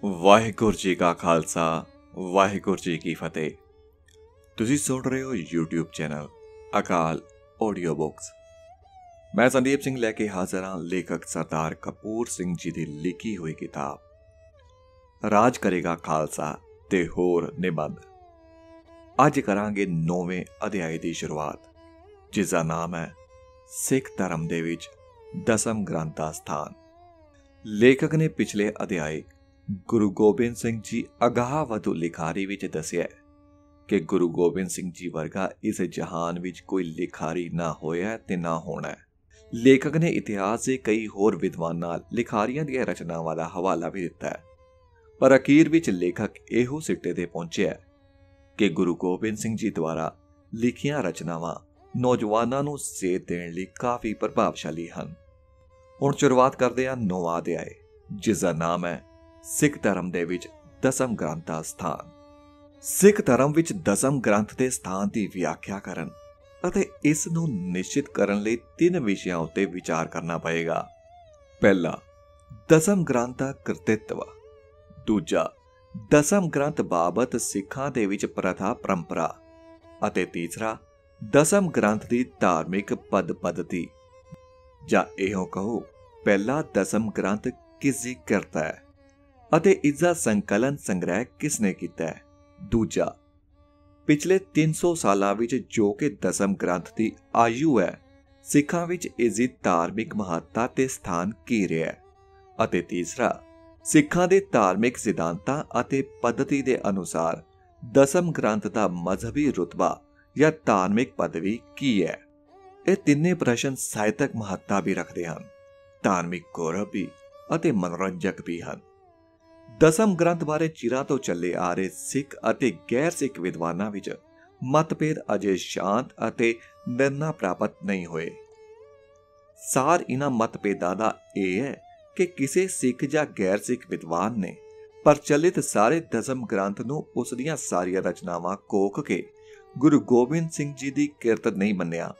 ਵਾਹਿਗੁਰੂ ਜੀ ਕਾ ਖਾਲਸਾ ਵਾਹਿਗੁਰੂ ਜੀ ਕੀ ਫਤਿਹ। ਤੁਸੀਂ ਸੁਣ ਰਹੇ ਹੋ YouTube ਚੈਨਲ ਅਕਾਲ ਆਡੀਓ ਬੁੱਕਸ। ਮੈਂ ਸੰਦੀਪ ਸਿੰਘ ਲੈ ਕੇ ਹਾਜ਼ਰ ਹਾਂ ਲੇਖਕ ਸਰਦਾਰ ਕਪੂਰ ਸਿੰਘ ਜੀ ਦੀ ਲਿਖੀ ਹੋਈ ਕਿਤਾਬ ਰਾਜ ਕਰੇਗਾ ਖਾਲਸਾ ਤੇ ਹੋਰ ਨਿਬੰਧ। ਅੱਜ ਕਰਾਂਗੇ 9ਵੇਂ ਅਧਿਆਏ ਦੀ ਸ਼ੁਰੂਆਤ, ਜਿਸ ਦਾ ਨਾਮ ਹੈ ਸਿੱਖ ਧਰਮ ਦੇ ਵਿੱਚ ਦਸਮ ਗ੍ਰੰਥ ਦਾ ਸਥਾਨ। ਲੇਖਕ ਨੇ ਪਿਛਲੇ ਅਧਿਆਏ ਗੁਰੂ ਗੋਬਿੰਦ ਸਿੰਘ ਜੀ ਅਗਾਹ-ਵਧੂ ਲਿਖਾਰੀ ਵਿੱਚ ਦੱਸਿਆ ਕਿ ਗੁਰੂ ਗੋਬਿੰਦ ਸਿੰਘ ਜੀ ਵਰਗਾ ਇਸ ਜਹਾਨ ਵਿੱਚ ਕੋਈ ਲਿਖਾਰੀ ਨਾ ਹੋਇਆ ਤੇ ਨਾ ਹੋਣਾ। ਲੇਖਕ ਨੇ ਇਤਿਹਾਸ ਦੇ ਕਈ ਹੋਰ ਵਿਦਵਾਨਾਂ ਲਿਖਾਰੀਆਂ ਦੀਆਂ ਰਚਨਾਵਾਂ ਦਾ ਹਵਾਲਾ ਵੀ ਦਿੱਤਾ ਹੈ, ਪਰ ਅਖੀਰ ਵਿੱਚ ਲੇਖਕ ਇਹੋ ਸਿੱਟੇ ਤੇ ਪਹੁੰਚਿਆ ਕਿ ਗੁਰੂ ਗੋਬਿੰਦ ਸਿੰਘ ਜੀ ਦੁਆਰਾ ਲਿਖੀਆਂ ਰਚਨਾਵਾਂ ਨੌਜਵਾਨਾਂ ਨੂੰ ਸੇਧ ਦੇਣ ਲਈ ਕਾਫੀ ਪ੍ਰਭਾਵਸ਼ਾਲੀ ਹਨ। ਹੁਣ ਸ਼ੁਰੂਆਤ ਕਰਦੇ ਹਾਂ 9ਵਾਂ ਅਧਿਆਏ, ਜਿਸ ਦਾ ਨਾਮ ਹੈ ਸਿੱਖ ਧਰਮ ਦੇ ਵਿੱਚ ਦਸਮ ਗ੍ਰੰਥ ਦਾ ਸਥਾਨ। ਸਿੱਖ ਧਰਮ ਵਿੱਚ ਦਸਮ ਗ੍ਰੰਥ ਦੇ ਸਥਾਨ ਦੀ ਵਿਆਖਿਆ ਕਰਨ ਅਤੇ ਇਸ ਨੂੰ ਨਿਸ਼ਚਿਤ ਕਰਨ ਲਈ 3 ਵਿਸ਼ਿਆਂ ਉੱਤੇ ਵਿਚਾਰ ਕਰਨਾ ਪਏਗਾ। ਪਹਿਲਾ, ਦਸਮ ਗ੍ਰੰਥ ਦਾ ਕਰਤਿਤਵ। ਦੂਜਾ, ਦਸਮ ਗ੍ਰੰਥ ਬਾਬਤ ਸਿੱਖਾਂ ਦੇ ਵਿੱਚ ਪ੍ਰਥਾ ਪਰੰਪਰਾ। ਅਤੇ ਤੀਸਰਾ, ਦਸਮ ਗ੍ਰੰਥ ਦੀ ਧਾਰਮਿਕ ਪਦ ਪੱਧਤੀ, ਜਾਂ ਇਹੋ ਕਹੋ ਪਹਿਲਾ ਦਸਮ ਗ੍ਰੰਥ ਕਿਸ ਦੀ ਕਿਰਤ ਹੈ ਅਤੇ ਇਸ ਦਾ ਸੰਕਲਨ ਸੰਗ੍ਰਹਿ ਕਿਸ ਨੇ ਕੀਤਾ ਹੈ। ਦੂਜਾ, ਪਿਛਲੇ 300 ਸਾਲਾਂ ਵਿੱਚ ਜੋ ਕਿ ਦਸਮ ਗ੍ਰੰਥ ਦੀ ਆਯੂ ਹੈ, ਸਿੱਖਾਂ ਵਿੱਚ ਇਸ ਦੀ ਧਾਰਮਿਕ ਮਹੱਤਤਾ ਤੇ ਸਥਾਨ ਕੀ ਰਿਹਾ ਹੈ। ਅਤੇ ਤੀਸਰਾ, ਸਿੱਖਾਂ ਦੇ ਧਾਰਮਿਕ ਸਿਧਾਂਤਾਂ ਅਤੇ ਪੱਧਤੀ ਦੇ ਅਨੁਸਾਰ ਦਸਮ ਗ੍ਰੰਥ ਦਾ ਮਜ਼ਹਬੀ ਰੁਤਬਾ ਜਾਂ ਧਾਰਮਿਕ ਪਦਵੀ ਕੀ ਹੈ। ਇਹ ਤਿੰਨੇ ਪ੍ਰਸ਼ਨ ਸਾਹਿਤਕ ਮਹੱਤਤਾ ਵੀ ਰੱਖਦੇ ਹਨ, ਧਾਰਮਿਕ ਗੌਰਵ ਵੀ ਅਤੇ ਮਨੋਰੰਜਕ ਵੀ ਹਨ। ਦਸਮ ਗ੍ਰੰਥ ਬਾਰੇ ਚਿਰਾਂ ਤੋਂ ਚੱਲੇ ਆ ਰਹੇ ਸਿੱਖ ਅਤੇ ਗੈਰ ਸਿੱਖ ਵਿਦਵਾਨਾਂ ਵਿੱਚ ਮਤਭੇਦ ਅਜੇ ਸ਼ਾਂਤ ਅਤੇ ਨਿਰਣਾ ਪ੍ਰਾਪਤ ਨਹੀਂ ਹੋਏ। ਸਾਰ ਇਹਨਾਂ ਮਤਭੇਦਾਂ ਦਾ ਇਹ ਹੈ ਕਿ ਕਿਸੇ ਸਿੱਖ ਜਾਂ ਗੈਰ ਸਿੱਖ ਵਿਦਵਾਨ ਨੇ ਪ੍ਰਚਲਿਤ ਸਾਰੇ ਦਸਮ ਗ੍ਰੰਥ ਨੂੰ ਉਸ ਦੀਆਂ ਸਾਰੀਆਂ ਰਚਨਾਵਾਂ ਕੋਕ ਕੇ ਗੁਰੂ ਗੋਬਿੰਦ ਸਿੰਘ ਜੀ ਦੀ ਕਿਰਤ ਨਹੀਂ ਮੰਨਿਆ,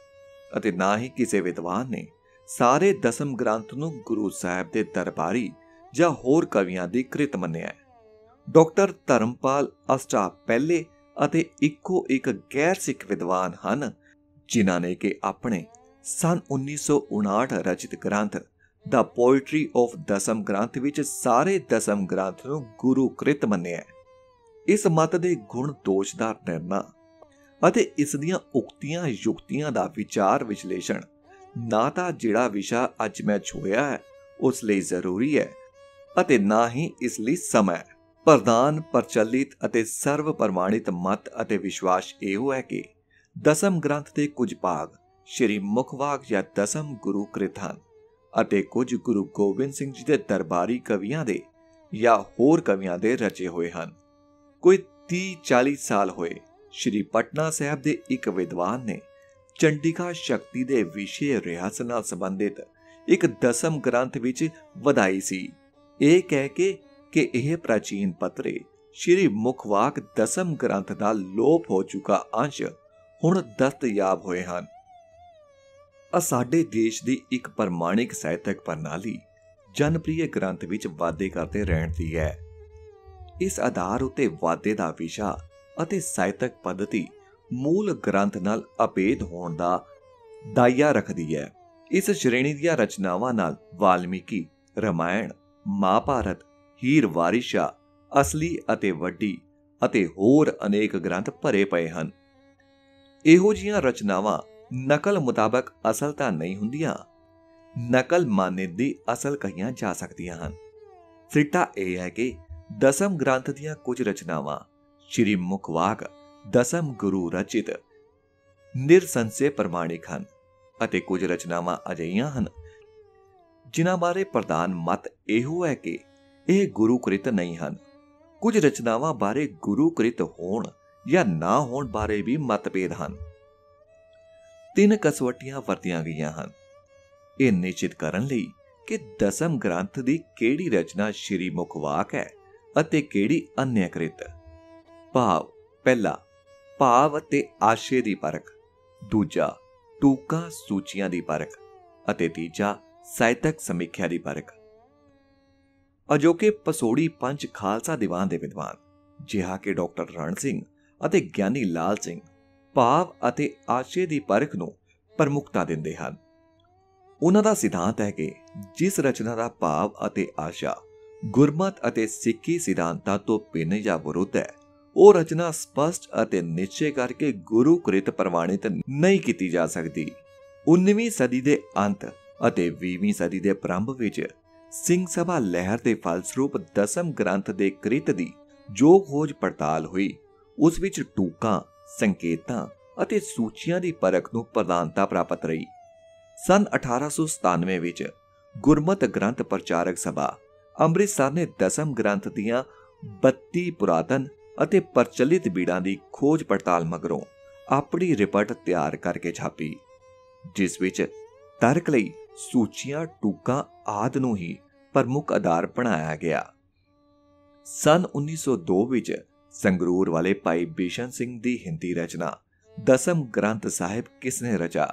ਅਤੇ ਨਾ ਹੀ ਕਿਸੇ ਵਿਦਵਾਨ ਨੇ ਸਾਰੇ ਦਸਮ ਗ੍ਰੰਥ ਨੂੰ ਗੁਰੂ ਸਾਹਿਬ ਦੇ ਦਰਬਾਰੀ ਜਾਂ ਹੋਰ ਕਵੀਆਂ ਦੀ ਕ੍ਰਿਤ ਮੰਨਿਆ। ਡਾਕਟਰ ਧਰਮਪਾਲ ਅਸਟਾ ਪਹਿਲੇ ਅਤੇ ਇੱਕੋ ਇੱਕ ਗੈਰ ਸਿੱਖ ਵਿਦਵਾਨ ਹਨ ਜਿਨ੍ਹਾਂ ਨੇ ਕਿ ਆਪਣੇ ਸਨ 1959 ਰਚਿਤ ਗ੍ਰੰਥ ਦਾ ਪੋਇਟਰੀ ਆਫ ਦਸਮ ਗ੍ਰੰਥ ਵਿੱਚ ਸਾਰੇ ਦਸਮ ਗ੍ਰੰਥ ਨੂੰ ਗੁਰੂ ਕ੍ਰਿਤ ਮੰਨਿਆ। ਇਸ ਮਤ ਦੇ ਗੁਣ ਦੋਸ਼ ਦਾ ਨਿਰਣਾ ਅਤੇ ਇਸ ਦੀਆਂ ਉਕਤੀਆਂ ਯੁਕਤੀਆਂ ਦਾ ਵਿਚਾਰ ਵਿਸ਼ਲੇਸ਼ਣ ਨਾ ਤਾਂ ਜਿਹੜਾ ਵਿਸ਼ਾ ਅੱਜ ਮੈਂ ਛੋਇਆ ਹੈ ਉਸ ਲਈ ਜ਼ਰੂਰੀ ਹੈ ਅਤੇ ਨਾ ਹੀ ਇਸ ਲਈ ਸਮਾਂ ਹੈ। ਪ੍ਰਧਾਨ ਪ੍ਰਚਲਿਤ ਅਤੇ ਸਰਵ ਪ੍ਰਮਾਣਿਤ ਮਤ ਅਤੇ ਵਿਸ਼ਵਾਸ ਇਹੋ ਹੈ ਕਿ ਦਸਮ ਗ੍ਰੰਥ ਦੇ ਕੁਝ ਭਾਗ ਸ਼੍ਰੀ ਮੁਖਵਾਕ ਜਾਂ ਦਸਮ ਗੁਰੂ ਕ੍ਰਿਤ ਹਨ ਅਤੇ ਕੁਝ ਗੁਰੂ ਗੋਬਿੰਦ ਸਿੰਘ ਜੀ ਦੇ ਦਰਬਾਰੀ ਕਵੀਆਂ ਦੇ ਜਾਂ ਹੋਰ ਕਵੀਆਂ ਦੇ ਰਚੇ ਹੋਏ ਹਨ। ਕੋਈ 30-40 ਸਾਲ ਹੋਏ ਸ਼੍ਰੀ ਪਟਨਾ ਸਾਹਿਬ ਦੇ ਇੱਕ ਵਿਦਵਾਨ ਨੇ ਚੰਡੀਕਾ ਸ਼ਕਤੀ ਦੇ ਵਿਸ਼ੇ ਰਿਆਸ ਨਾਲ ਸੰਬੰਧਿਤ ਇੱਕ ਦਸਮ ਗ੍ਰੰਥ ਵਿੱਚ ਵਧਾਈ ਸੀ, ਇਹ ਕਹਿ ਕੇ ਕਿ ਇਹ ਪ੍ਰਾਚੀਨ ਪੱਤਰੇ ਸ਼੍ਰੀ ਮੁਖਵਾਕ ਦਸਮ ਗ੍ਰੰਥ ਦਾ ਲੋਪ ਹੋ ਚੁੱਕਾ ਅੰਸ਼ ਹੁਣ ਦਸਤਯਾਬ ਹੋਏ ਹਨ। ਸਾਡੇ ਦੇਸ਼ ਦੀ ਇੱਕ ਪ੍ਰਮਾਣਿਕ ਸਾਹਿਤਕ ਪ੍ਰਣਾਲੀ ਜਨਪ੍ਰਿਯ ਗ੍ਰੰਥ ਵਿੱਚ ਵਾਧੇ ਕਰਦੇ ਰਹਿਣ ਦੀ ਹੈ। ਇਸ ਆਧਾਰ ਉੱਤੇ ਵਾਧੇ ਦਾ ਵਿਸ਼ਾ ਅਤੇ ਸਾਹਿਤਕ ਪੱਧਤੀ ਮੂਲ ਗ੍ਰੰਥ ਨਾਲ ਅਭੇਦ ਹੋਣ ਦਾ ਦਾਇਆ ਰੱਖਦੀ ਹੈ। ਇਸ ਸ਼੍ਰੇਣੀ ਦੀਆਂ ਰਚਨਾਵਾਂ ਨਾਲ ਵਾਲਮੀਕੀ, ਰਾਮਾਇਣ, ਮਹਾਭਾਰਤ, ਹੀਰ ਵਾਰਿਸ਼ਾ, ਅਸਲੀ ਅਤੇ ਵੱਡੀ ਅਤੇ ਹੋਰ ਅਨੇਕ ਗ੍ਰੰਥ ਭਰੇ ਪਏ ਹਨ। ਇਹੋ ਜਿਹੀਆਂ ਰਚਨਾਵਾਂ ਨਕਲ ਮੁਤਾਬਕ ਅਸਲ ਤਾਂ ਨਹੀਂ ਹੁੰਦੀਆਂ, ਨਕਲ ਮਾਨਿਤ ਦੀ ਅਸਲ ਕਹੀਆਂ ਜਾ ਸਕਦੀਆਂ ਹਨ। ਸਿੱਟਾ ਇਹ ਹੈ ਕਿ ਦਸਮ ਗ੍ਰੰਥ ਦੀਆਂ ਕੁਝ ਰਚਨਾਵਾਂ ਸ਼੍ਰੀ ਮੁਖਵਾਕ ਦਸਮ ਗੁਰੂ ਰਚਿਤ ਨਿਰਸੰਸ਼ੇ ਪ੍ਰਮਾਣਿਕ ਹਨ ਅਤੇ ਕੁਝ ਰਚਨਾਵਾਂ ਅਜਿਹੀਆਂ ਹਨ ਜਿਨ੍ਹਾਂ ਬਾਰੇ ਪ੍ਰਧਾਨ ਮਤ ਇਹੋ ਹੈ ਕਿ ਇਹ ਗੁਰੂ ਕ੍ਰਿਤ ਨਹੀਂ ਹਨ। ਕੁਝ ਰਚਨਾਵਾਂ ਬਾਰੇ ਗੁਰੂ ਕ੍ਰਿਤ ਹੋਣ ਜਾਂ ਨਾ ਹੋਣ ਬਾਰੇ ਵੀ ਮਤਭੇਦ ਹਨ। 3 ਕਸਵੱਟੀਆਂ ਵਰਤੀਆਂ ਗਈਆਂ ਹਨ ਇਹ ਨਿਸ਼ਚਿਤ ਕਰਨ ਲਈ ਕਿ ਦਸਮ ਗ੍ਰੰਥ ਦੀ ਕਿਹੜੀ ਰਚਨਾ ਸ਼੍ਰੀ ਮੁਖਵਾਕ ਹੈ ਅਤੇ ਕਿਹੜੀ ਅਨਿਯਕ੍ਰਿਤ। ਭਾਵ, ਪਹਿਲਾ ਭਾਵ ਅਤੇ ਆਸ਼ੇ ਦੀ ਪਰਖ, ਦੂਜਾ ਟੂਕਾਂ ਸੂਚੀਆਂ ਦੀ ਪਰਖ ਅਤੇ ਤੀਜਾ ਸਾਹਿਤਕ ਸਮੀਖਿਆ ਦੀ ਪਰਖ। ਅਜੋਕੇ ਪਸੋੜੀ ਪੰਚ ਖਾਲਸਾ ਦੀਵਾਨ ਦੇ ਵਿਦਵਾਨ ਜਿਹਾ ਕਿ ਡਾਕਟਰ ਰਣ ਸਿੰਘ ਅਤੇ ਗਿਆਨੀ ਲਾਲ ਸਿੰਘ ਭਾਵ ਅਤੇ ਆਸ਼ੇ ਦੀ ਪਰਖ ਨੂੰ ਪ੍ਰਮੁਖਤਾ ਦਿੰਦੇ ਹਨ। ਉਹਨਾਂ ਦਾ ਸਿਧਾਂਤ ਹੈ ਕਿ ਜਿਸ ਰਚਨਾ ਦਾ ਭਾਵ ਅਤੇ ਆਸ਼ਾ ਗੁਰਮਤ ਅਤੇ ਸਿੱਖੀ ਸਿਧਾਂਤਾਂ ਤੋਂ ਭਿੰਨ ਜਾਂ ਵਿਰੁੱਧ ਹੈ, ਉਹ ਰਚਨਾ ਸਪਸ਼ਟ ਅਤੇ ਨਿਸ਼ਚੈ ਕਰਕੇ ਗੁਰੂ ਕ੍ਰਿਤ ਪ੍ਰਵਾਨਿਤ ਨਹੀਂ ਕੀਤੀ ਜਾ ਸਕਦੀ। 19ਵੀਂ ਸਦੀ ਦੇ ਅੰਤ ਅਤੇ 20ਵੀਂ ਸਦੀ ਦੇ ਪ੍ਰਾਰੰਭ ਵਿੱਚ ਸਿੰਘ ਸਭਾ ਲਹਿਰ ਦੇ ਫਲਸਰੂਪ ਦਸਮ ਗ੍ਰੰਥ ਦੇ ਕ੍ਰਿਤ ਦੀ ਜੋ ਖੋਜ ਪੜਤਾਲ ਹੋਈ, ਉਸ ਵਿੱਚ ਟੂਕਾਂ, ਸੰਕੇਤਾਂ ਅਤੇ ਸੂਚੀਆਂ ਦੀ ਪਰਖ ਨੂੰ ਪ੍ਰਧਾਨਤਾ ਪ੍ਰਾਪਤ ਰਹੀ। ਸੰਨ 1897 ਵਿੱਚ ਗੁਰਮਤ ਗ੍ਰੰਥ ਪ੍ਰਚਾਰਕ ਸਭਾ ਅੰਮ੍ਰਿਤਸਰ ਨੇ ਦਸਮ ਗ੍ਰੰਥ ਦੀਆਂ 32 ਪੁਰਾਤਨ ਅਤੇ ਪ੍ਰਚਲਿਤ ਬੀੜਾਂ ਦੀ ਖੋਜ ਪੜਤਾਲ ਮਗਰੋਂ ਆਪਣੀ ਰਿਪੋਰਟ ਤਿਆਰ ਕਰਕੇ ਛਾਪੀ, ਜਿਸ ਵਿੱਚ ਤਰਕ ਲਈ ਸੂਚੀਆਂ, ਟੂਕਾਂ ਆਦਿ ਨੂੰ ਹੀ ਪ੍ਰਮੁੱਖ ਆਧਾਰ ਬਣਾਇਆ ਗਿਆ। ਸੰਨ 1902 ਵਿੱਚ ਸੰਗਰੂਰ ਵਾਲੇ ਭਾਈ ਬਿਸ਼ਨ ਸਿੰਘ ਦੀ ਹਿੰਦੀ ਰਚਨਾ ਦਸਮ ਗ੍ਰੰਥ ਸਾਹਿਬ ਕਿਸਨੇ ਰਚਾ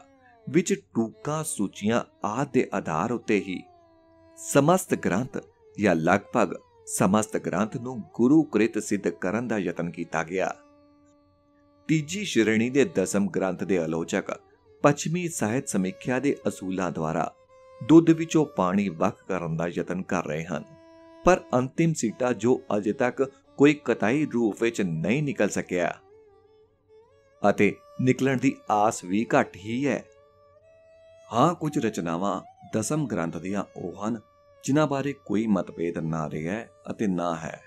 ਵਿੱਚ ਟੂਕਾਂ, ਸੂਚੀਆਂ ਆਦਿ ਦੇ ਆਧਾਰ ਉੱਤੇ ਹੀ ਸਮਸਤ ਗ੍ਰੰਥ ਜਾਂ ਲਗਭਗ ਸਮਸਤ ਗ੍ਰੰਥ ਨੂੰ ਗੁਰੂ ਕ੍ਰਿਤ ਸਿੱਧ ਕਰਨ ਦਾ ਯਤਨ ਕੀਤਾ ਗਿਆ। ਤੀਜੀ ਸ਼੍ਰੇਣੀ ਦੇ ਦਸਮ ਗ੍ਰੰਥ ਦੇ ਆਲੋਚਕ ਪੱਛਮੀ ਸਾਹਿਤ ਸਮੀਖਿਆ ਦੇ ਅਸੂਲਾਂ ਦੁਆਰਾ ਦੁੱਧ ਵਿੱਚੋਂ ਪਾਣੀ ਵੱਖ ਕਰਨ ਦਾ ਯਤਨ ਕਰ ਰਹੇ ਹਨ, ਪਰ ਅੰਤਿਮ ਸਿੱਟਾ ਜੋ ਅਜੇ ਤੱਕ ਕੋਈ ਕਤਾਈ ਰੂਪ ਵਿੱਚ ਨਹੀਂ ਨਿਕਲ ਸਕਿਆ ਅਤੇ ਨਿਕਲਣ ਦੀ ਆਸ ਵੀ ਘੱਟ ਹੀ ਹੈ। ਹਾਂ, ਕੁਝ ਰਚਨਾਵਾਂ ਦਸਮ ਗ੍ਰੰਥ ਦੀਆਂ ਉਹ ਹਨ ਜਿਨ੍ਹਾਂ ਬਾਰੇ ਕੋਈ ਮਤਭੇਦ ਨਾ ਰਿਹਾ ਅਤੇ ਨਾ ਹੈ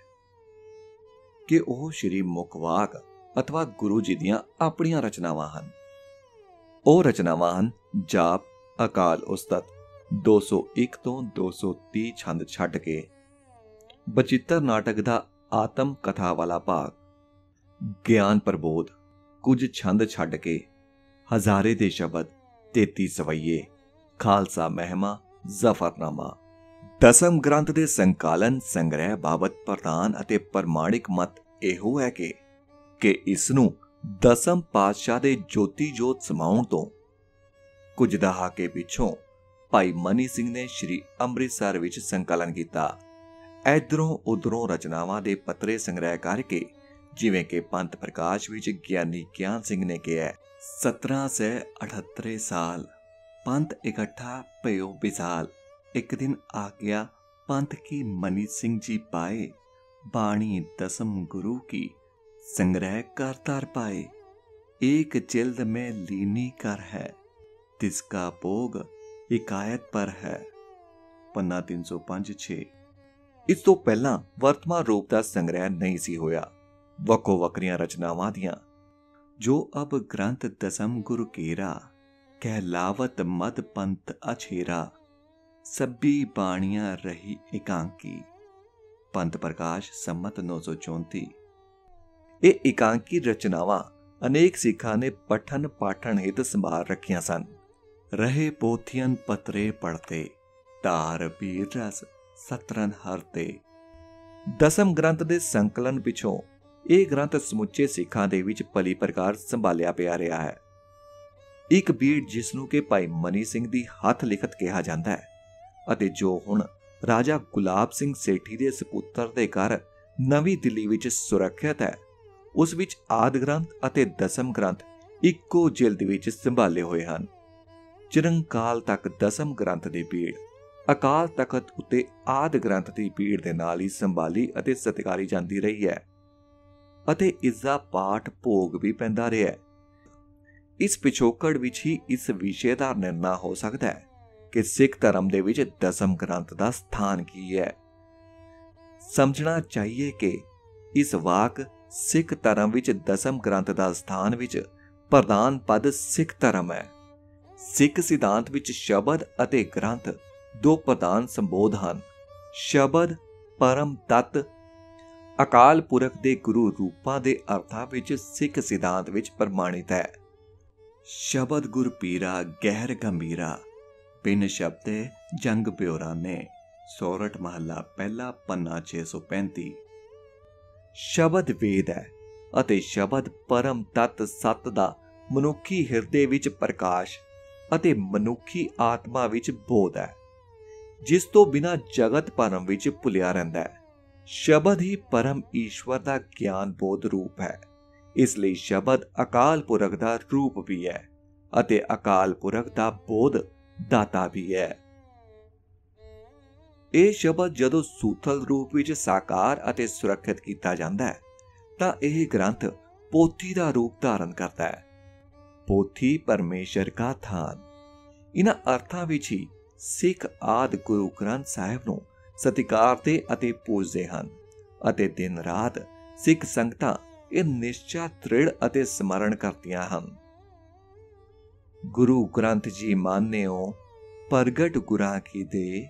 ਕਿ ਉਹ ਸ਼੍ਰੀ ਮੁਖਵਾਕ ਅਥਵਾ ਗੁਰੂ ਜੀ ਦੀਆਂ ਆਪਣੀਆਂ ਰਚਨਾਵਾਂ ਹਨ। ਉਹ ਰਚਨਾਵਾਂ ਹਨ ਜਾਪ, ਅਕਾਲ ਉਸਤਤ, 201 ਤੋਂ 230 ਛੰਦ ਛੱਡ ਕੇ, ਬਚਿੱਤਰ ਨਾਟਕ ਦਾ ਆਤਮ ਕਥਾ ਵਾਲਾ ਭਾਗ, ਗਿਆਨ ਪ੍ਰਬੋਧ, ਕੁਝ ਛੰਦ ਛੱਡ ਕੇ, ਹਜ਼ਾਰੇ ਦੇ ਸ਼ਬਦ, 33 ਸਵਈਏ, ਖਾਲਸਾ ਮਹਿਮਾ, ਜ਼ਫਰਨਾਮਾ। ਦਸਮ ਗ੍ਰੰਥ ਦੇ ਸੰਕਾਲਨ ਸੰਗ੍ਰਹਿ ਬਾਬਤ ਪ੍ਰਧਾਨ ਅਤੇ ਪ੍ਰਮਾਣਿਕ ਮਤ ਇਹੋ ਹੈ ਕਿ ਇਸ ਨੂੰ ਦਸਮ ਪਾਤਸ਼ਾਹ ਦੇ ਜੋਤੀ ਜੋਤ ਸਮਾਉਣ ਤੋਂ ਕੁਝ ਦਹਾਕੇ ਪਿੱਛੋਂ ਭਾਈ ਮਨੀ ਸਿੰਘ ਨੇ ਸ਼੍ਰੀ ਅੰਮ੍ਰਿਤਸਰ ਵਿੱਚ ਸੰਕਲਨ ਕੀਤਾ। ਇਧਰੋਂ ਉਧਰੋਂ ਰਚਨਾਵਾਂ ਦੇ ਪੱਤਰੇ ਸੰਗ੍ਰਹਿ ਕਰਕੇ, ਜਿਵੇਂ ਕਿ ਪੰਥ ਪ੍ਰਕਾਸ਼ ਵਿੱਚ ਗਿਆਨੀ ਗਿਆਨ ਸਿੰਘ ਨੇ ਕਿਹਾ, 1778 ਸਾਲ ਪੰਥ ਇਕੱਠਾ ਭਇਓ ਵਿਸਾਲ, ਇੱਕ ਦਿਨ ਆ ਗਿਆ पंथ की मनी सिंह जी पाए, बाणी दसम गुरु की संग्रह कर तार पाए, एक जिल्द में लीनी कर है, तिसका भोग इकायत पर है। पन्ना 305-6। ਇਸ ਤੋਂ ਪਹਿਲਾਂ ਵਰਤਮਾਨ ਰੂਪ ਦਾ ਸੰਗ੍ਰਹਿ ਨਹੀਂ ਸੀ ਹੋਇਆ। ਵੱਖੋ ਵੱਖਰੀਆਂ ਰਚਨਾਵਾਂ ਦੀਆਂ ਜੋ ਅਬ ਗ੍ਰੰਥ ਦਸਮ ਗੁਰੂ ਕੇਰਾ ਕਹਿਲਾਵਤ ਮਦ ਪੰਥ ਅਛੇਰਾ, ਸਭੀ ਬਾਣੀਆਂ ਰਹੀ ਇਕਾਂਕੀ। ਪੰਥ ਪ੍ਰਕਾਸ਼ ਸੰਮਤ 934। ਇਹ ਇਕਾਂਕੀ ਰਚਨਾਵਾਂ ਅਨੇਕ ਸਿੱਖਾਂ ਨੇ ਪਠਨ ਪਾਠਣ ਹਿਤ ਸੰਭਾਲ ਰੱਖੀਆਂ ਸਨ। ਰਹੇ ਪੋਥੀਆਂ ਪਤਰੇ ਪੜਤੇ, ਧਾਰ ਪੀਰ ਰਸ ਸਤਰਨ ਹਰਤੇ। ਦਸਮ ਗ੍ਰੰਥ ਦੇ ਸੰਕਲਨ ਪਿੱਛੋਂ ਇਹ ਗ੍ਰੰਥ ਸਮੁੱਚੇ ਸਿੱਖਾਂ ਦੇ ਵਿੱਚ ਭਲੀ ਪ੍ਰਕਾਰ ਸੰਭਾਲਿਆ ਪਿਆ ਰਿਹਾ ਹੈ। ਇੱਕ ਬੀੜ ਜਿਸ ਨੂੰ ਕਿ ਭਾਈ ਮਨੀ ਸਿੰਘ ਦੀ ਹੱਥ ਲਿਖਤ ਕਿਹਾ ਜਾਂਦਾ ਹੈ ਅਤੇ ਜੋ ਹੁਣ ਰਾਜਾ ਗੁਲਾਬ ਸਿੰਘ ਸੇਠੀ ਦੇ ਸਪੁੱਤਰ ਦੇ ਘਰ ਨਵੀਂ ਦਿੱਲੀ ਵਿੱਚ ਸੁਰੱਖਿਅਤ ਹੈ, ਉਸ ਵਿੱਚ ਆਦਿ ਗ੍ਰੰਥ ਅਤੇ ਦਸਮ ਗ੍ਰੰਥ ਇੱਕੋ ਜਿਲਦ ਵਿੱਚ ਸੰਭਾਲੇ ਹੋਏ ਹਨ। ਚਿਰੰਕਾਲ ਤੱਕ ਦਸਮ ਗ੍ਰੰਥ ਦੀ ਪੀੜ ਅਕਾਲ ਤਖਤ ਉੱਤੇ ਆਦਿ ਗ੍ਰੰਥ ਦੀ ਪੀੜ ਦੇ ਨਾਲ ਹੀ ਸੰਭਾਲੀ ਅਤੇ ਸਤਿਕਾਰੀ ਜਾਂਦੀ ਰਹੀ ਹੈ ਅਤੇ ਇਸ ਦਾ ਪਾਠ ਭੋਗ ਵੀ ਪੈਂਦਾ ਰਿਹਾ ਹੈ। ਇਸ ਪਿਛੋਕੜ ਵਿੱਚ ਹੀ ਇਸ ਵਿਸ਼ੇ ਦਾ ਨਿਰਣਾ ਹੋ ਸਕਦਾ ਹੈ ਕਿ ਸਿੱਖ ਧਰਮ ਦੇ ਵਿੱਚ ਦਸਮ ਗ੍ਰੰਥ ਦਾ ਸਥਾਨ ਕੀ ਹੈ। ਸਮਝਣਾ ਚਾਹੀਏ ਕਿ ਇਸ ਵਾਕ ਸਿੱਖ ਧਰਮ ਵਿੱਚ ਦਸਮ ਗ੍ਰੰਥ ਦਾ ਸਥਾਨ ਵਿੱਚ ਪ੍ਰਧਾਨ ਪਦ ਸਿੱਖ ਧਰਮ ਹੈ। ਸਿੱਖ ਸਿਧਾਂਤ ਵਿੱਚ ਸ਼ਬਦ ਅਤੇ ਗ੍ਰੰਥ ਦੋ ਪ੍ਰਧਾਨ ਸੰਬੋਧ ਹਨ। ਸ਼ਬਦ ਪਰਮ ਤੱਤ ਅਕਾਲ ਪੁਰਖ ਦੇ ਗੁਰੂ ਰੂਪਾਂ ਦੇ ਅਰਥਾਂ ਵਿੱਚ ਸਿੱਖ ਸਿਧਾਂਤ ਵਿੱਚ ਪ੍ਰਮਾਣਿਤ ਹੈ। ਸ਼ਬਦ ਗੁਰ ਪੀਰਾ ਗਹਿਰ ਗੰਭੀਰਾ, ਬਿਨ ਸ਼ਬਦੇ ਜੰਗ ਪਿਓਰਾਨੇ। ਸੋਰਠ ਮਹੱਲਾ ਪਹਿਲਾ ਪੰਨਾ 635। ਸ਼ਬਦ ਵੇਦ ਹੈ ਅਤੇ ਸ਼ਬਦ ਪਰਮ ਤੱਤ ਸੱਤ ਦਾ ਮਨੁੱਖੀ ਹਿਰਦੇ ਵਿੱਚ ਪ੍ਰਕਾਸ਼ ਅਤੇ ਮਨੁੱਖੀ ਆਤਮਾ ਵਿੱਚ ਬੋਧ ਹੈ। ਜਿਸ ਤੋਂ ਬਿਨਾਂ ਜਗਤ ਭਰਮ ਵਿੱਚ ਭੁੱਲਿਆ ਰਹਿੰਦਾ ਹੈ। ਸ਼ਬਦ ਹੀ ਪਰਮ ਈਸ਼ਵਰ ਦਾ ਗਿਆਨ ਬੋਧ ਰੂਪ ਹੈ। ਇਸ ਲਈ ਸ਼ਬਦ ਅਕਾਲ ਪੁਰਖ ਦਾ ਰੂਪ ਵੀ ਹੈ ਅਤੇ ਅਕਾਲ ਪੁਰਖ ਦਾ ਬੋਧ ਦਾਤਾ ਵੀ ਹੈ। ਇਹ ਸ਼ਬਦ ਜਦੋਂ ਸੂਥਲ ਰੂਪ ਵਿੱਚ ਸਾਕਾਰ ਅਤੇ ਸੁਰੱਖਿਅਤ ਕੀਤਾ ਜਾਂਦਾ ਹੈ ਤਾਂ ਇਹ ਗ੍ਰੰਥ ਪੋਥੀ ਦਾ ਰੂਪ ਧਾਰਨ ਕਰਦਾ ਹੈ। ਪੋਥੀ ਪਰਮੇਸ਼ਰ ਦਾ ਥਾਨ। ਇਹਨਾਂ ਅਰਥਾਂ ਵਿੱਚ ਹੀ ਸਿੱਖ ਆਦਿ ਗੁਰੂ ਗ੍ਰੰਥ ਸਾਹਿਬ ਨੂੰ ਸਤਿਕਾਰਦੇ ਅਤੇ ਪੂਜਦੇ ਹਨ ਅਤੇ ਦਿਨ ਰਾਤ ਸਿੱਖ ਸੰਗਤਾਂ ਇਹ ਨਿਸ਼ਚਾ ਦ੍ਰਿੜ ਅਤੇ ਸਮਰਨ ਕਰਦੀਆਂ ਹਨ। ਗੁਰੂ ਗ੍ਰੰਥ ਜੀ ਮਾਨਿਓ ਪ੍ਰਗਟ ਗੁਰਾਂ ਕੀ ਦੇ,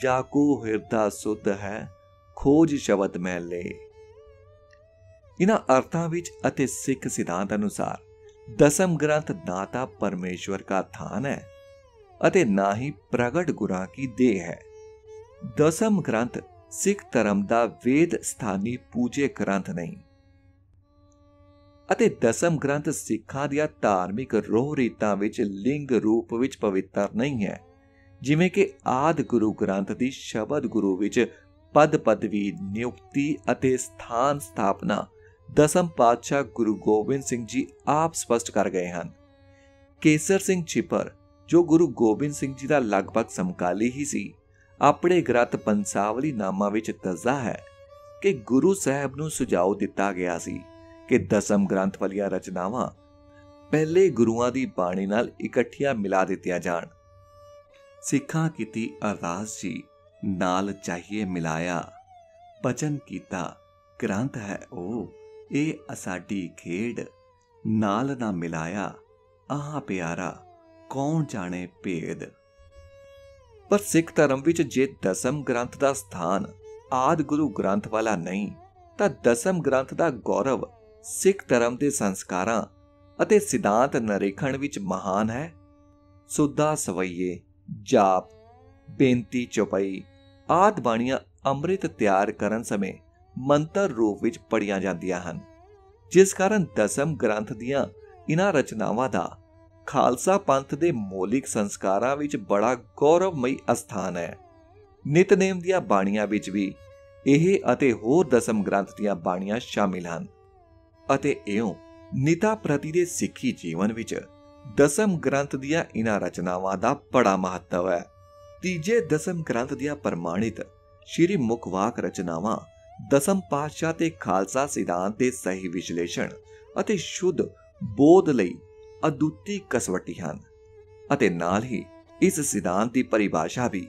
ਜਾਕੋ ਹਿਰਦਾ ਸੁਧ ਹੈ ਖੋਜ ਸ਼ਬਦ ਮੈਂ ਲੈ। ਇਹਨਾਂ ਅਰਥਾਂ ਵਿੱਚ ਅਤੇ ਸਿੱਖ ਸਿਧਾਂਤ ਅਨੁਸਾਰ ਦਸਮ ਗ੍ਰੰਥ ਨਾ ਤਾਂ ਪਰਮੇਸ਼ਵਰ ਦਾ ਥਾਨ ਹੈ ਅਤੇ ਨਾ ਹੀ ਪ੍ਰਗਟ ਗੁਰਾਂ ਕੀ ਦੇਹ ਹੈ। ਦਸਮ ਗ੍ਰੰਥ ਸਿੱਖ ਧਰਮ ਦਾ ਵੇਦ ਸਥਾਨੀ ਪੂਜੇ ਗ੍ਰੰਥ ਨਹੀਂ ਅਤੇ ਦਸਮ ਗ੍ਰੰਥ ਸਿੱਖਾਂ ਦੀਆਂ ਧਾਰਮਿਕ ਰੋਹ ਰੀਤਾਂ ਵਿੱਚ ਲਿੰਗ ਰੂਪ ਵਿੱਚ ਪਵਿੱਤਰ ਨਹੀਂ ਹੈ, ਜਿਵੇਂ ਕਿ ਆਦਿ ਗੁਰੂ ਗ੍ਰੰਥ ਦੀ ਸ਼ਬਦ ਗੁਰੂ ਵਿੱਚ ਪਦ ਪਦਵੀ ਨਿਯੁਕਤੀ ਅਤੇ ਸਥਾਨ ਸਥਾਪਨਾ ਦਸਮ ਪਾਤਸ਼ਾਹ ਗੁਰੂ ਗੋਬਿੰਦ ਸਿੰਘ ਜੀ ਆਪ ਸਪਸ਼ਟ ਕਰ ਗਏ ਹਨ। ਕੇਸਰ ਸਿੰਘ ਛਿਪਰ, ਜੋ ਗੁਰੂ ਗੋਬਿੰਦ ਸਿੰਘ ਜੀ ਦਾ ਲਗਭਗ ਸਮਕਾਲੀ ਹੀ ਸੀ, ਆਪਣੇ ਗ੍ਰੰਥ ਪੰਸਾਵਲੀ ਨਾਮਾ ਵਿੱਚ ਦੱਸਦਾ ਹੈ ਕਿ ਗੁਰੂ ਸਾਹਿਬ ਨੂੰ ਸੁਝਾਅ ਦਿੱਤਾ ਗਿਆ ਸੀ ਕਿ ਦਸਮ ਗ੍ਰੰਥ ਵਾਲੀਆਂ ਰਚਨਾਵਾਂ ਪਹਿਲੇ ਗੁਰੂਆਂ ਦੀ ਬਾਣੀ ਨਾਲ ਇਕੱਠੀਆਂ ਮਿਲਾ ਦਿੱਤੀਆਂ ਜਾਣ। ਸਿੱਖਾਂ ਕੀਤੀ ਅਰਦਾਸ ਜੀ ਨਾਲ ਚਾਹੀਏ ਮਿਲਾਇਆ, ਬਚਨ ਕੀਤਾ ਗ੍ਰੰਥ ਹੈ ਉਹ ਇਹ ਅਸਾਡੀ ਖੇਡ, ਨਾਲ ਨਾ ਮਿਲਾਇਆ ਆਹ ਪਿਆਰਾ ਕੌਣ ਜਾਣੇ ਭੇਦ। ਪਰ ਸਿੱਖ ਧਰਮ ਵਿੱਚ ਜੇ ਦਸਮ ਗ੍ਰੰਥ ਦਾ ਸਥਾਨ ਆਦਿ ਗੁਰੂ ਗ੍ਰੰਥ ਵਾਲਾ ਨਹੀਂ ਤਾਂ ਦਸਮ ਗ੍ਰੰਥ ਦਾ ਗੌਰਵ ਸਿੱਖ ਧਰਮ ਦੇ ਸੰਸਕਾਰਾਂ ਅਤੇ ਸਿਧਾਂਤ ਨਿਰੀਖਣ ਵਿੱਚ ਮਹਾਨ ਹੈ। ਸੁੱਧਾ ਸਵਈਏ, ਜਾਪ, ਬੇਨਤੀ ਚੌਪਈ ਆਦਿ ਬਾਣੀਆਂ ਅੰਮ੍ਰਿਤ ਤਿਆਰ ਕਰਨ ਸਮੇਂ ਮੰਤਰ ਰੂਪ ਵਿੱਚ ਪੜ੍ਹੀਆਂ ਜਾਂਦੀਆਂ ਹਨ, ਜਿਸ ਕਾਰਨ ਦਸਮ ਗ੍ਰੰਥ ਦੀਆਂ ਇਹਨਾਂ ਰਚਨਾਵਾਂ ਦਾ ਖਾਲਸਾ ਪੰਥ ਦੇ ਮੌਲਿਕ ਸੰਸਕਾਰਾਂ ਵਿੱਚ ਬੜਾ ਗੌਰਵਮਈ ਅਸਥਾਨ ਹੈ। ਨਿਤਨੇਮ ਦੀਆਂ ਬਾਣੀਆਂ ਵਿੱਚ ਵੀ ਇਹ ਅਤੇ ਹੋਰ ਦਸਮ ਗ੍ਰੰਥ ਦੀਆਂ ਬਾਣੀਆਂ ਸ਼ਾਮਿਲ ਹਨ ਅਤੇ ਇਉਂ ਨਿਤਾ ਪ੍ਰਤੀ ਦੇ ਸਿੱਖੀ ਜੀਵਨ ਵਿੱਚ ਦਸਮ ਗ੍ਰੰਥ ਦੀਆਂ ਇਹਨਾਂ ਰਚਨਾਵਾਂ ਦਾ ਬੜਾ ਮਹੱਤਵ ਹੈ। ਤੀਜੇ ਦਸਮ ਗ੍ਰੰਥ ਦੀਆਂ ਪ੍ਰਮਾਣਿਤ ਸ਼੍ਰੀ ਮੁਖਵਾਕ ਰਚਨਾਵਾਂ ਦਸਮ ਪਾਤਸ਼ਾਹ ਤੇ ਖਾਲਸਾ ਸਿਧਾਂਤ ਦੇ ਸਹੀ ਵਿਸ਼ਲੇਸ਼ਣ ਅਤੇ ਸ਼ੁੱਧ ਬੋਧ ਲਈ ਅਦੁੱਤੀ ਕਸਵੱਟੀ ਹਨ ਅਤੇ ਨਾਲ ਹੀ ਇਸ ਸਿਧਾਂਤ ਦੀ ਪਰਿਭਾਸ਼ਾ ਵੀ।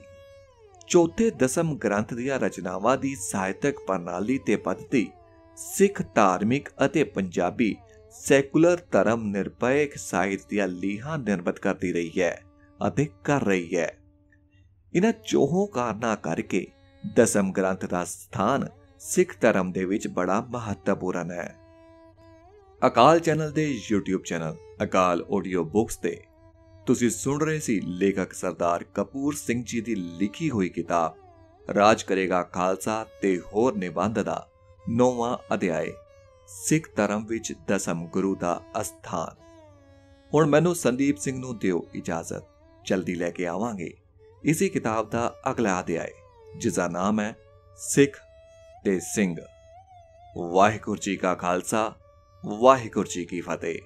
ਚੌਥੇ ਦਸਮ ਗ੍ਰੰਥ ਦੀਆਂ ਰਚਨਾਵਾਂ ਦੀ ਸਾਹਿਤਕ ਪ੍ਰਣਾਲੀ ਤੇ ਪੱਧਤੀ ਸਿੱਖ ਧਾਰਮਿਕ ਅਤੇ ਪੰਜਾਬੀ ਸੈਕੂਲਰ ਧਰਮ ਨਿਰਪੇਖ ਸਾਹਿਤ ਦੀਆਂ ਲੀਹਾਂ ਨਿਰਮਿਤ ਕਰਦੀ ਰਹੀ ਹੈ ਅਤੇ ਕਰ ਰਹੀ ਹੈ। ਇਹਨਾਂ ਚੋਹਾਂ ਕਾਰਨਾਂ ਕਰਕੇ ਦਸਮ ਗ੍ਰੰਥ ਦਾ ਸਥਾਨ ਸਿੱਖ ਧਰਮ ਦੇ ਵਿੱਚ ਬੜਾ ਮਹੱਤਵਪੂਰਨ ਹੈ। ਅਕਾਲ ਚੈਨਲ ਦੇ YouTube ਚੈਨਲ ਅਕਾਲ ਆਡੀਓ ਬੁੱਕਸ ਤੇ ਤੁਸੀਂ ਸੁਣ ਰਹੇ ਸੀ ਲੇਖਕ ਸਰਦਾਰ ਕਪੂਰ ਸਿੰਘ ਜੀ ਦੀ ਲਿਖੀ ਹੋਈ ਕਿਤਾਬ ਰਾਜ ਕਰੇਗਾ ਖਾਲਸਾ ਤੇ ਹੋਰ ਨਿਬੰਧ ਦਾ 9ਵਾਂ ਅਧਿਆਇ ਸਿੱਖ ਧਰਮ ਵਿੱਚ ਦਸਮ ਗੁਰੂ ਦਾ ਅਸਥਾਨ। ਹੁਣ ਮੈਨੂੰ ਸੰਦੀਪ ਸਿੰਘ ਨੂੰ ਦਿਓ ਇਜਾਜ਼ਤ, ਜਲਦੀ ਲੈ ਕੇ ਆਵਾਂਗੇ ਇਸੇ ਕਿਤਾਬ ਦਾ ਅਗਲਾ ਅਧਿਆਇ ਜਿਸ ਦਾ ਨਾਮ ਹੈ ਸਿੱਖ ਤੇ ਸਿੰਘ। ਵਾਹਿਗੁਰੂ ਜੀ ਕਾ ਖਾਲਸਾ, ਵਾਹਿਗੁਰੂ ਜੀ ਕੀ ਫਤਿਹ।